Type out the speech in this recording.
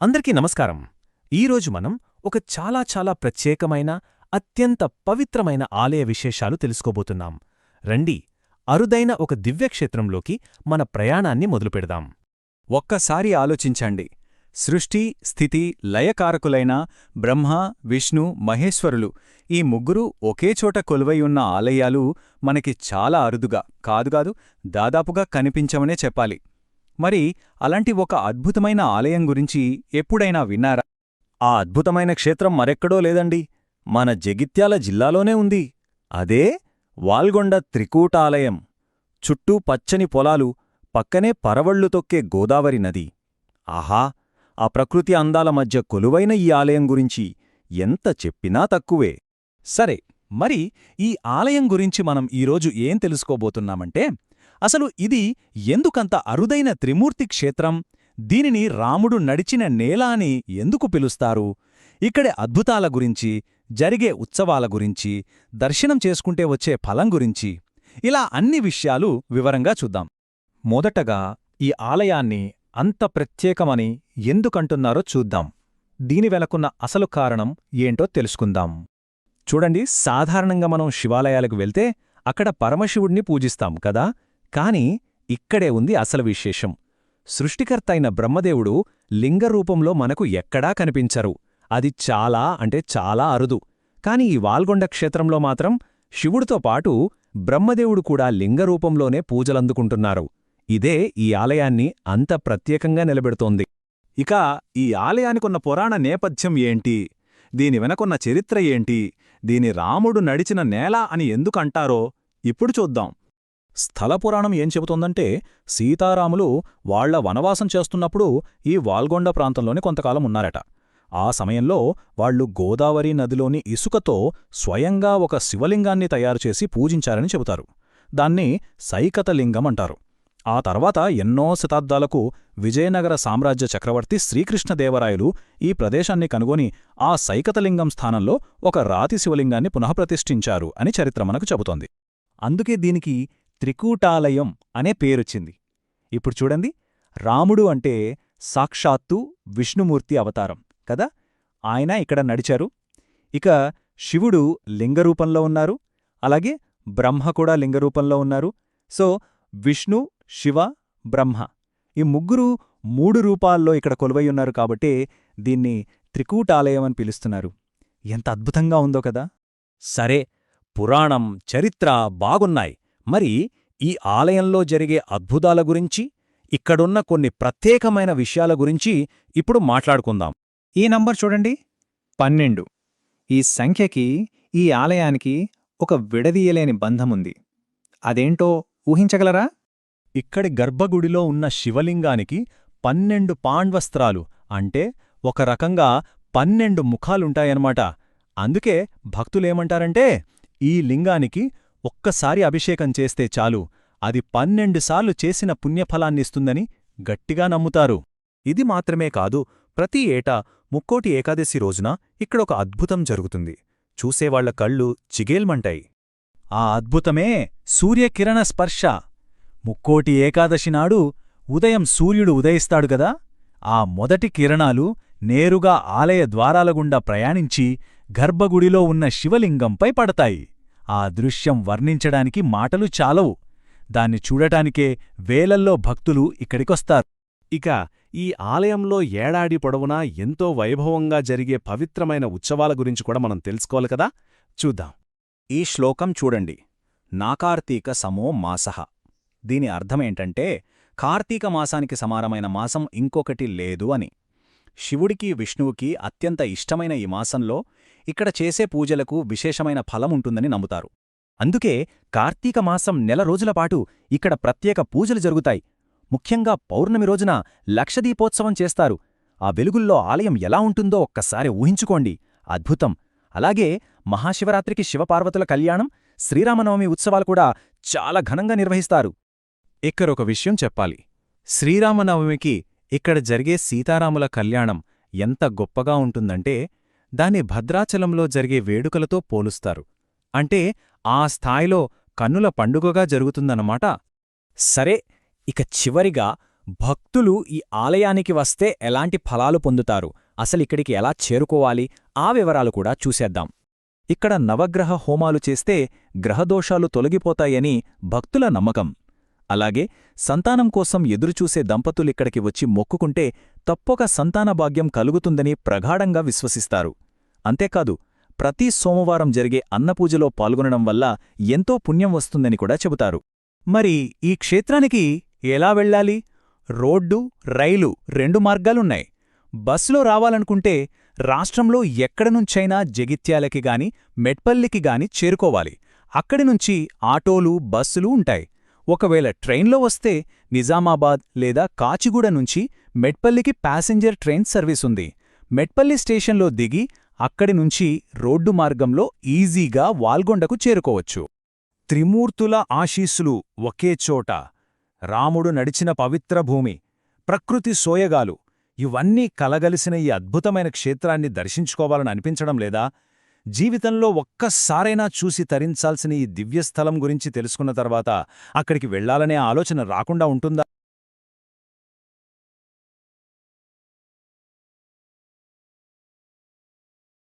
అందరికీ నమస్కారం. ఈరోజు మనం ఒక చాలా ప్రత్యేకమైన, అత్యంత పవిత్రమైన ఆలయ విశేషాలు తెలుసుకోబోతున్నాం. రండి, అరుదైన ఒక దివ్యక్షేత్రంలోకి మన ప్రయాణాన్ని మొదలుపెడదాం. ఒక్కసారి ఆలోచించండి. సృష్టి, స్థితి, లయకారకులైన బ్రహ్మ, విష్ణు, మహేశ్వరులు ఈ ముగ్గురూ ఒకేచోట కొలువై ఉన్న ఆలయాలు మనకి చాలా అరుదుగా కాదుగాదు దాదాపుగా కనిపించవనే చెప్పాలి. మరి అలాంటి ఒక అద్భుతమైన ఆలయం గురించి ఎప్పుడైనా విన్నారా? ఆ అద్భుతమైన క్షేత్రం మరెక్కడో లేదండి, మన జగిత్యాల జిల్లాలోనే ఉంది. అదే వాల్గొండ త్రికూటాలయం. చుట్టూ పచ్చని పొలాలు, పక్కనే పరవళ్లు తొక్కే గోదావరి నది. ఆహా, ఆ ప్రకృతి అందాల మధ్య కొలువైన ఈ ఆలయం గురించి ఎంత చెప్పినా తక్కువే. సరే, మరి ఈ ఆలయం గురించి మనం ఈరోజు ఏం తెలుసుకోబోతున్నామంటే, అసలు ఇది ఎందుకంత అరుదైన త్రిమూర్తి క్షేత్రం, దీనిని రాముడు నడిచిన నేల అని ఎందుకు పిలుస్తారు, ఇక్కడి అద్భుతాల గురించి, జరిగే ఉత్సవాల గురించి, దర్శనం చేసుకుంటే వచ్చే ఫలం గురించి, ఇలా అన్ని విషయాలు వివరంగా చూద్దాం. మొదటగా ఈ ఆలయాన్ని అంత ప్రత్యేకమని ఎందుకంటున్నారో చూద్దాం. దీని వెనకున్న అసలు కారణం ఏంటో తెలుసుకుందాం. చూడండి, సాధారణంగా మనం శివాలయాలకు వెళ్తే అక్కడ పరమశివుణ్ణి పూజిస్తాం కదా, కాని ఇక్కడే ఉంది అసలు విశేషం. సృష్టికర్త అయిన బ్రహ్మదేవుడు లింగరూపంలో మనకు ఎక్కడా కనిపించరు. అది చాలా అరుదు. కాని ఈ వాల్గొండ క్షేత్రంలో మాత్రం శివుడితో పాటు బ్రహ్మదేవుడు కూడా లింగరూపంలోనే పూజలందుకుంటున్నారు. ఇదే ఈ ఆలయాన్ని అంత ప్రత్యేకంగా నిలబెడుతోంది. ఇక ఈ ఆలయానికున్న పురాణ నేపథ్యం ఏంటి, దీని వెనకున్న చరిత్ర ఏంటి, దీని రాముడు నడిచిన నేల అని ఎందుకంటారో ఇప్పుడు చూద్దాం. స్థలపురాణం ఏం చెబుతోందంటే, సీతారాములు వాళ్ల వనవాసం చేస్తున్నప్పుడు ఈ వాల్గొండ ప్రాంతంలోనే కొంతకాలం ఉన్నారట. ఆ సమయంలో వాళ్లు గోదావరి నదిలోని ఇసుకతో స్వయంగా ఒక శివలింగాన్ని తయారుచేసి పూజించారని చెబుతారు. దాన్ని సైకతలింగం అంటారు. ఆ తర్వాత ఎన్నో శతాబ్దాలకు విజయనగర సామ్రాజ్య చక్రవర్తి శ్రీకృష్ణదేవరాయలు ఈ ప్రదేశాన్ని కనుగొని ఆ సైకతలింగం స్థానంలో ఒక రాతి శివలింగాన్ని పునఃప్రతిష్ఠించారు అని చరిత్ర మనకు చెబుతోంది. అందుకే దీనికి త్రికూటాలయం అనే పేరొచ్చింది. ఇప్పుడు చూడండి, రాముడు అంటే సాక్షాత్తు విష్ణుమూర్తి అవతారం కదా, ఆయన ఇక్కడ నడిచారు. ఇక శివుడు లింగరూపంలో ఉన్నారు, అలాగే బ్రహ్మ కూడా లింగరూపంలో ఉన్నారు. సో విష్ణు, శివ, బ్రహ్మ ఈ ముగ్గురు 3 రూపాల్లో ఇక్కడ కొలువైయున్నారు కాబట్టే దీన్ని త్రికూటాలయం అని పిలుస్తున్నారు. ఎంత అద్భుతంగా ఉందో కదా. సరే, పురాణం, చరిత్ర బాగున్నాయి. మరి ఈ ఆలయంలో జరిగే అద్భుతాల గురించి, ఇక్కడున్న కొన్ని ప్రత్యేకమైన విషయాల గురించి ఇప్పుడు మాట్లాడుకుందాం. ఈ నంబర్ చూడండి, 12. ఈ సంఖ్యకి ఈ ఆలయానికి ఒక విడదీయలేని బంధముంది. అదేంటో ఊహించగలరా? ఇక్కడి గర్భగుడిలో ఉన్న శివలింగానికి 12 పాండ్వస్త్రాలు, అంటే ఒక రకంగా 12 ముఖాలుంటాయన్నమాట. అందుకే భక్తులేమంటారంటే, ఈ లింగానికి ఒక్కసారి అభిషేకం చేస్తే చాలు, అది 12 సార్లు చేసిన పుణ్యఫలాన్నిస్తుందని గట్టిగా నమ్ముతారు. ఇది మాత్రమే కాదు, ప్రతి ఏటా ముక్కోటి ఏకాదశి రోజున ఇక్కడొక అద్భుతం జరుగుతుంది. చూసేవాళ్ల కళ్ళు చిగేల్మంటాయి. ఆ అద్భుతమే సూర్యకిరణ స్పర్శ. ముక్కోటి ఏకాదశి నాడు ఉదయం సూర్యుడు ఉదయిస్తాడు గదా, ఆ మొదటి కిరణాలు నేరుగా ఆలయ ద్వారాల గుండా ప్రయాణించి గర్భగుడిలో ఉన్న శివలింగంపై పడతాయి. ఆ దృశ్యం వర్ణించడానికి మాటలు చాలవు. దాన్ని చూడటానికే వేలల్లో భక్తులు ఇక్కడికొస్తారు. ఇక ఈ ఆలయంలో ఏడాది పొడవునా ఎంతో వైభవంగా జరిగే పవిత్రమైన ఉత్సవాల గురించి కూడా మనం తెలుసుకోవాలి కదా, చూద్దాం. ఈ శ్లోకం చూడండి, నాకార్తీక సమో మాసః. దీని అర్థమేంటంటే, కార్తీక మాసానికి సమానమైన మాసం ఇంకొకటి లేదు అని. శివుడికి, విష్ణువుకి అత్యంత ఇష్టమైన ఈ మాసంలో ఇక్కడ చేసే పూజలకు విశేషమైన ఫలముంటుందని నమ్ముతారు. అందుకే కార్తీక మాసం నెల రోజులపాటు ఇక్కడ ప్రత్యేక పూజలు జరుగుతాయి. ముఖ్యంగా పౌర్ణమి రోజున లక్షదీపోత్సవం చేస్తారు. ఆ వెలుగుల్లో ఆలయం ఎలా ఉంటుందో ఒక్కసారి ఊహించుకోండి, అద్భుతం. అలాగే మహాశివరాత్రికి శివపార్వతుల కళ్యాణం, శ్రీరామనవమి ఉత్సవాలు కూడా చాలా ఘనంగా నిర్వహిస్తారు. ఇక్కడొక విషయం చెప్పాలి. శ్రీరామనవమికి ఇక్కడ జరిగే సీతారాముల కళ్యాణం ఎంత గొప్పగా ఉంటుందంటే, దాన్ని భద్రాచలంలో జరిగే వేడుకలతో పోలుస్తారు. అంటే ఆ స్థాయిలో కన్నుల పండుగగా జరుగుతుందన్నమాట. సరే, ఇక చివరిగా భక్తులు ఈ ఆలయానికి వస్తే ఎలాంటి ఫలాలు పొందుతారు, అసలిక్కడికి ఎలా చేరుకోవాలి, ఆ వివరాలు కూడా చూసేద్దాం. ఇక్కడ నవగ్రహ హోమాలు చేస్తే గ్రహదోషాలు తొలగిపోతాయని భక్తుల నమ్మకం. అలాగే సంతానం కోసం ఎదురుచూసే దంపతులిక్కడికి వచ్చి మొక్కుకుంటే తప్పక సంతానభాగ్యం కలుగుతుందని ప్రగాఢంగా విశ్వసిస్తారు. అంతేకాదు ప్రతి సోమవారం జరిగే అన్నపూజలో పాల్గొనడం వల్ల ఎంతో పుణ్యం వస్తుందని కూడా చెబుతారు. మరి ఈ క్షేత్రానికి ఎలా వెళ్ళాలి? రోడ్డు, రైలు 2 మార్గాలున్నాయి. బస్సులో రావాలనుకుంటే రాష్ట్రంలో ఎక్కడినుంచైనా జగిత్యాలకి గాని మెట్పల్లికి గాని చేరుకోవాలి. అక్కడినుంచి ఆటోలు, బస్సులు ఉంటాయి. ఒకవేళ ట్రైన్లో వస్తే నిజామాబాద్ లేదా కాచిగూడ నుంచి మెట్పల్లికి ప్యాసింజర్ ట్రైన్ సర్వీసుంది. మెట్పల్లి స్టేషన్లో దిగి అక్కడినుంచి రోడ్డు మార్గంలో ఈజీగా వాల్గొండకు చేరుకోవచ్చు. త్రిమూర్తుల ఆశీస్సులు ఒకే చోట, రాముడు నడిచిన పవిత్ర భూమి, ప్రకృతి సోయగాలు ఇవన్నీ కలగలిసిన ఈ అద్భుతమైన క్షేత్రాన్ని దర్శించుకోవాలని అనిపించడం లేదా? జీవితంలో ఒక్కసారైనా చూసి తరించాల్సిన ఈ దివ్యస్థలం గురించి తెలుసుకున్న తర్వాత అక్కడికి వెళ్లాలనే ఆలోచన రాకుండా ఉంటుందా?